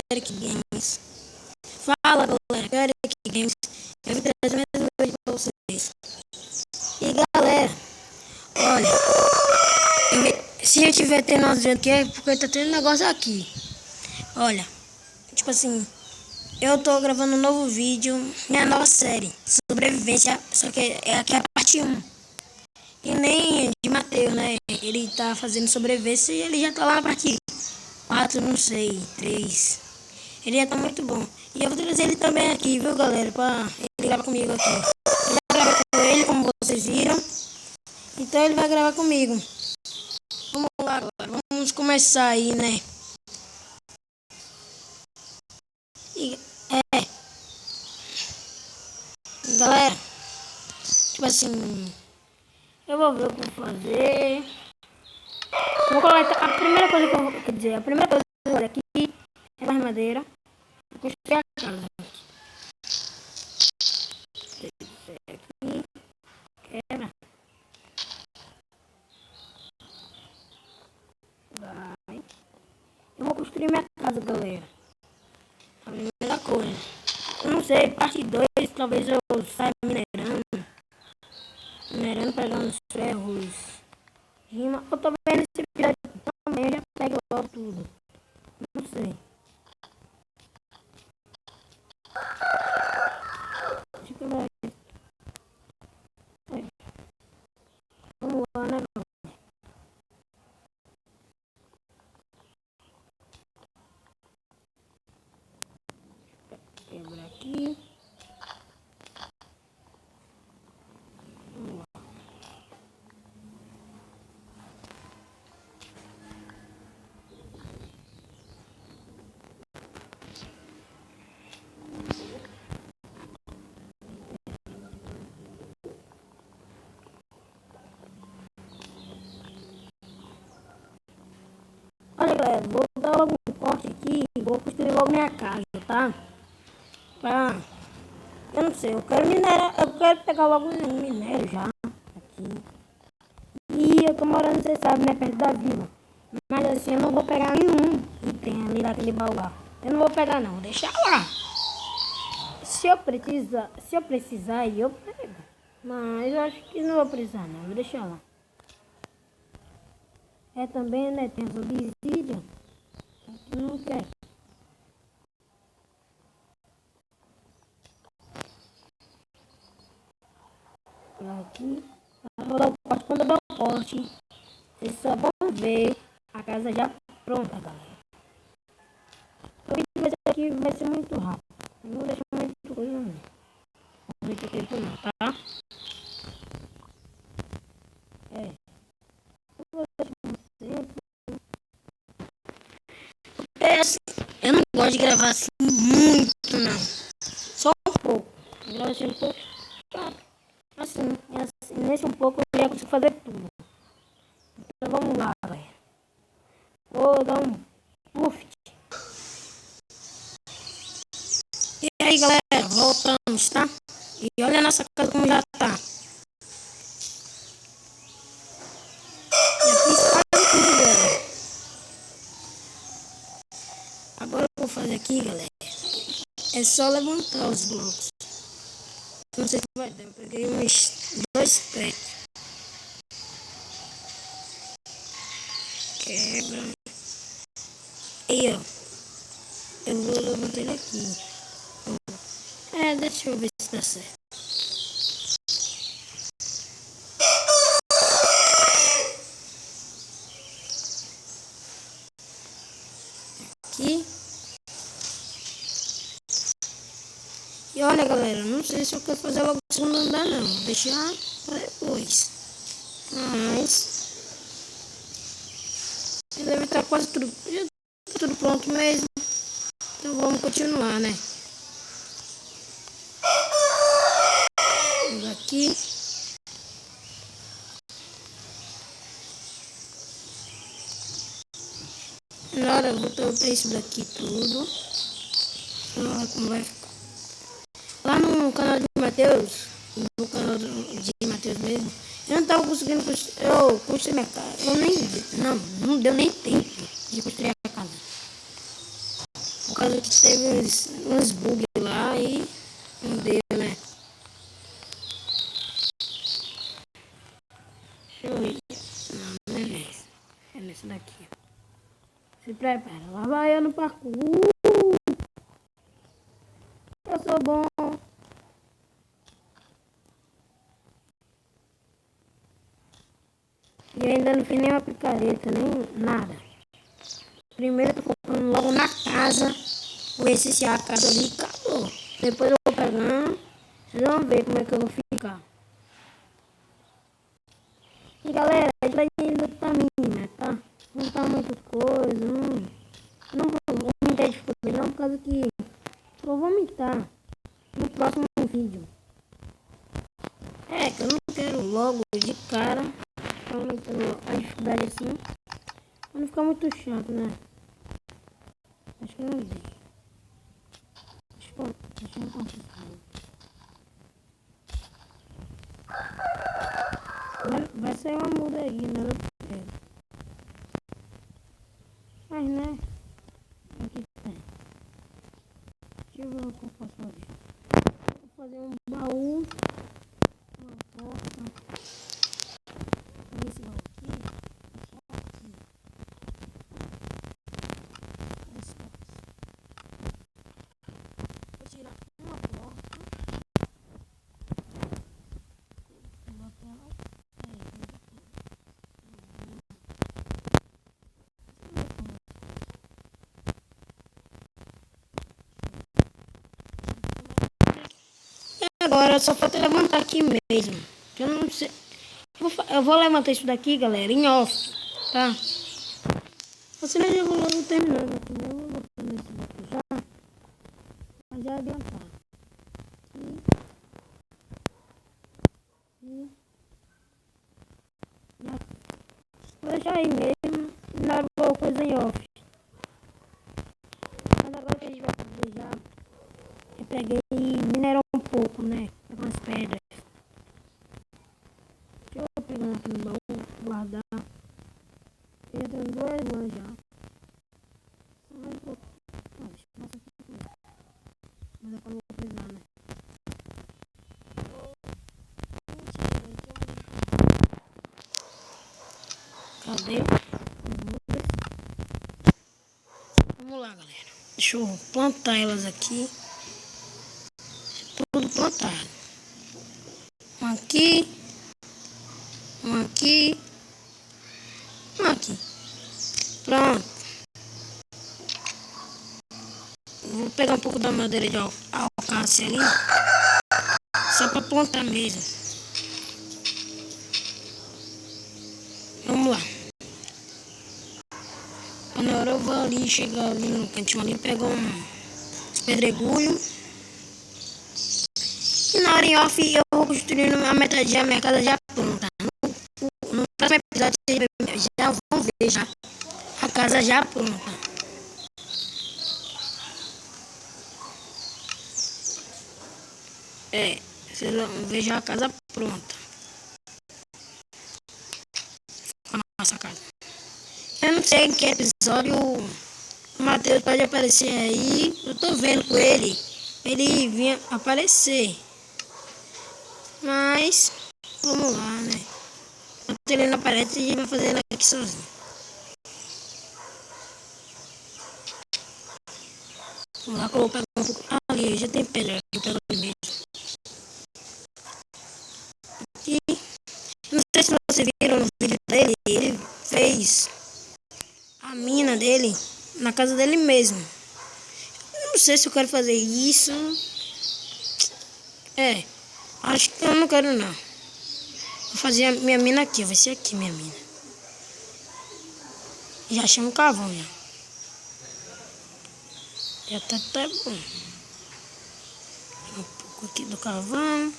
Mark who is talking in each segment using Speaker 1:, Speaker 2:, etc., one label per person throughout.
Speaker 1: Eric Games. Fala galera, que é o Eric Games. Eu vim trazer mais um vídeo pra vocês. E galera, olha, se eu tiver tendo aqui é porque tá tendo negócio aqui. Olha, tipo assim, eu tô gravando um novo vídeo, minha nova série, Sobrevivência, só que aqui é a parte 1. E nem de Matheus, né? Ele tá fazendo sobrevivência e ele já tá lá na parte 4, não sei, 3. Ele já tá muito bom. E eu vou trazer ele também aqui, viu galera? Pra ele gravar comigo aqui. Eu já gravei com ele, como vocês viram. Então ele vai gravar comigo. Vamos lá agora, vamos começar aí, né? E, galera, tipo assim, eu vou ver o que eu vou fazer. Vou coletar a primeira coisa que eu vou, quer dizer, a primeira coisa que eu vou fazer aqui é mais madeira. Vou construir a casa. Aqui, quebra. Vai. Eu vou construir minha casa, galera. A primeira coisa. Eu não sei, parte 2, talvez eu saia minerando. Minerando, pegando os ferros. Rima. Eu tô vendo esse vídeo também, eu já pego logo tudo. Não sei. Acho que vai. Vamos lá, né? Quebra aqui. Vamos lá. Olha galera, vou dar logo um corte aqui e vou construir logo minha casa, tá? Eu não sei, eu quero minerar, eu quero pegar logo um minério já aqui. E eu tô morando, você sabe, né, perto da vila. Mas assim, eu não vou pegar nenhum que tem ali naquele baú lá. Eu não vou pegar não, vou deixar lá. Se eu precisar aí eu pego. Mas eu acho que não vou precisar não, vou deixar lá. É também, né, tem as obsidian. Não quero. Aqui. Vou dar o corte. Quando eu dar o corte, vocês só vão ver a casa já pronta, galera. O vídeo aqui vai ser muito rápido. Não vou deixar muito coisa não. Muito tempo não, tá? É. Não vou deixar muito tempo. É assim, eu não gosto de gravar assim muito não. Só um pouco. Eu gravo assim um pouco. Assim, nesse um pouco eu já consigo fazer tudo. Então vamos lá, galera. Vou dar um puff. E aí, galera, voltamos, tá? E olha a nossa casa como já tá. Já fiz quase tudo, galera. Agora eu vou fazer aqui, galera. É só levantar os blocos. Não sei se vai dar. Eu peguei uns 2 pés. Quebra. Aí, ó. Eu vou levantar ele aqui. Deixa eu ver se dá certo. Aqui. E olha, galera, não sei se eu quero fazer logo o segundo andar, não. Vou deixar para depois. Mas já deve estar quase tudo. Já tá tudo pronto mesmo. Então vamos continuar, né? Vamos aqui. Na hora eu vou trocar isso daqui tudo. Olha como vai ficar. Lá no canal de Matheus, no canal de Matheus mesmo, eu não tava conseguindo construir minha casa. Não deu nem tempo de construir a casa. Por causa que teve uns bugs lá e não deu, né? Deixa eu ir. Não, não é nesse. É nesse daqui. Se prepara. Lá vai eu no parkour. Eu sou bom. E ainda não fiz nenhuma picareta, nem nada. Primeiro eu tô focando logo na casa. Ver se a casa ali acabou. Depois eu vou pegando. Vocês vão ver como é que eu vou ficar. E galera, a gente vai indo pra mim, né, tá? Não tá muita coisa, não vou vomitar de foder não, por causa que eu vou vomitar no próximo vídeo. É, que eu não quero logo de cara, aumentando a dificuldade assim, pra não ficar muito chato, né? Acho que eu não vi. Deixa eu conseguir. Vai sair uma muda aí, né? Mas, né? Aqui tem. Deixa eu ver o que eu posso fazer. Vou fazer um baú. Uma porta. Esse baú aqui. Só aqui. Esse box. Vou tirar uma porta. Vou botar ela. Agora só falta levantar aqui mesmo. Eu não sei. Eu vou levantar isso daqui, galera, em off, tá? Você não já vou logo terminando aqui, né? Eu vou botando isso daqui já. Mas já adiantar. E vou deixar aí mesmo. E na boa coisa em off. Mas agora que a gente vai fazer já. Eu peguei e minerou um pouco, né? Com as pedras. Deixa eu pegar aqui no baú, guardar. Eu já tenho 2 lãs já. Só um pouco. Não, deixa eu passar aqui. Mas é quando eu vou precisar, né? Cadê? Vamos lá, galera. Deixa eu plantar elas aqui. Tudo plantado. Um aqui. Um aqui. Um aqui. Pronto. Vou pegar um pouco da madeira de alcance ali. Só para plantar mesmo. Vamos lá. Quando eu vou ali, chegar ali no cantinho ali, pego uns pedregulhos. E na hora em off eu vou construindo a metade da minha casa já pronta. No próximo episódio vocês já vão ver já a casa já pronta. É, vocês vão ver já a casa pronta. A nossa casa. Eu não sei em que episódio o Matheus pode aparecer aí. Eu tô vendo com ele. Ele vinha aparecer. Mas, vamos lá, né? Enquanto ele não aparece, a gente vai fazer aqui sozinho. Vamos lá, que eu vou pegar um pouco. Ali, já tem pedra. Eu pego ali mesmo. E, não sei se vocês viram no vídeo dele. Ele fez a mina dele na casa dele mesmo. Eu não sei se eu quero fazer isso. É, acho que eu não quero não. Vou fazer a minha mina aqui, vai ser aqui minha mina. Já achei um cavão já. Já tá até bom. Um pouco aqui do cavão.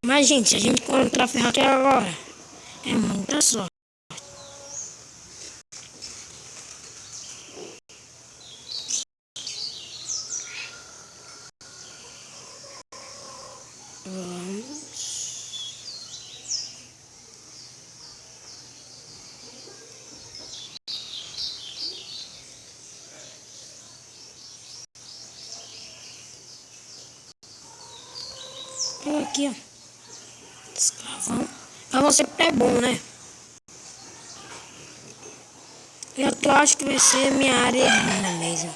Speaker 1: Mas gente, se a gente encontrar ferro aqui agora, é muita sorte. Eu aqui, ó. Escravão. Carvão sempre é bom, né? Eu acho que vai ser minha área mesmo.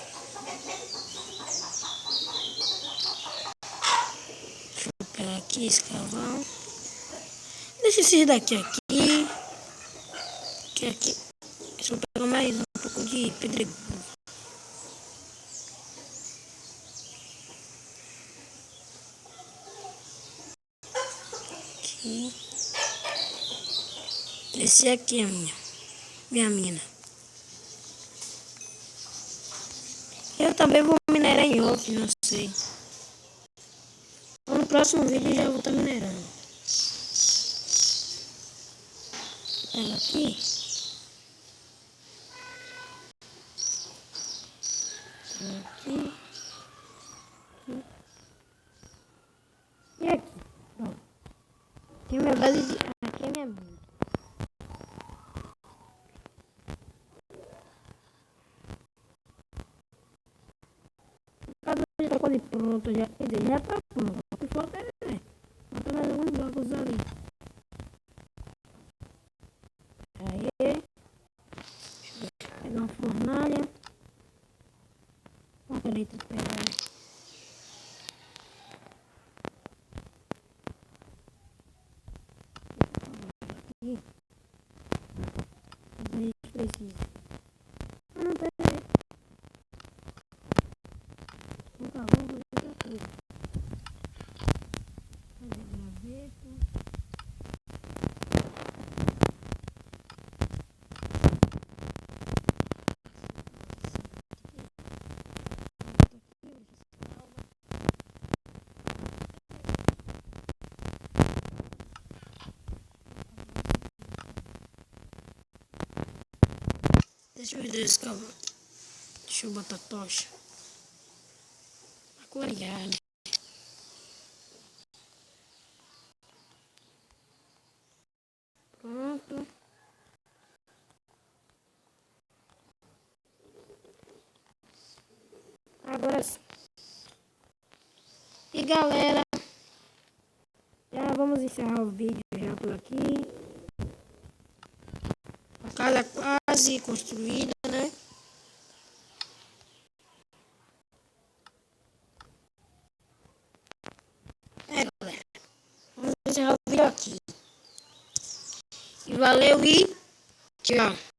Speaker 1: Deixa eu pegar aqui, escravão. Deixa esses daqui aqui. Aqui. Deixa eu pegar mais um pouco de pedregulho. Aqui. Esse aqui é minha mina. Eu também vou minerar em off, não sei. No próximo vídeo já vou estar minerando. Pega aqui. Aqui. E aqui. Pronto. Aqui é minha base de... Aqui é minha mina. Já tá quase pronto, já. Quer dizer, já tá pronto. O que falta é... Falta mais alguns blocos ali. Aí. Pegar uma fornalha. Uma caneta de pegar. Aqui. A gente precisa. Ah, não, pera aí. Nunca vou fazer outra coisa. Fazer graveta. Deixa eu ver escavando. Deixa eu botar a tocha. Aquariar, né? Pronto. Agora sim. E galera, já vamos encerrar o vídeo já por aqui. A casa quase construída, né? É, galera. Vamos encerrar o vídeo aqui. E valeu e tchau.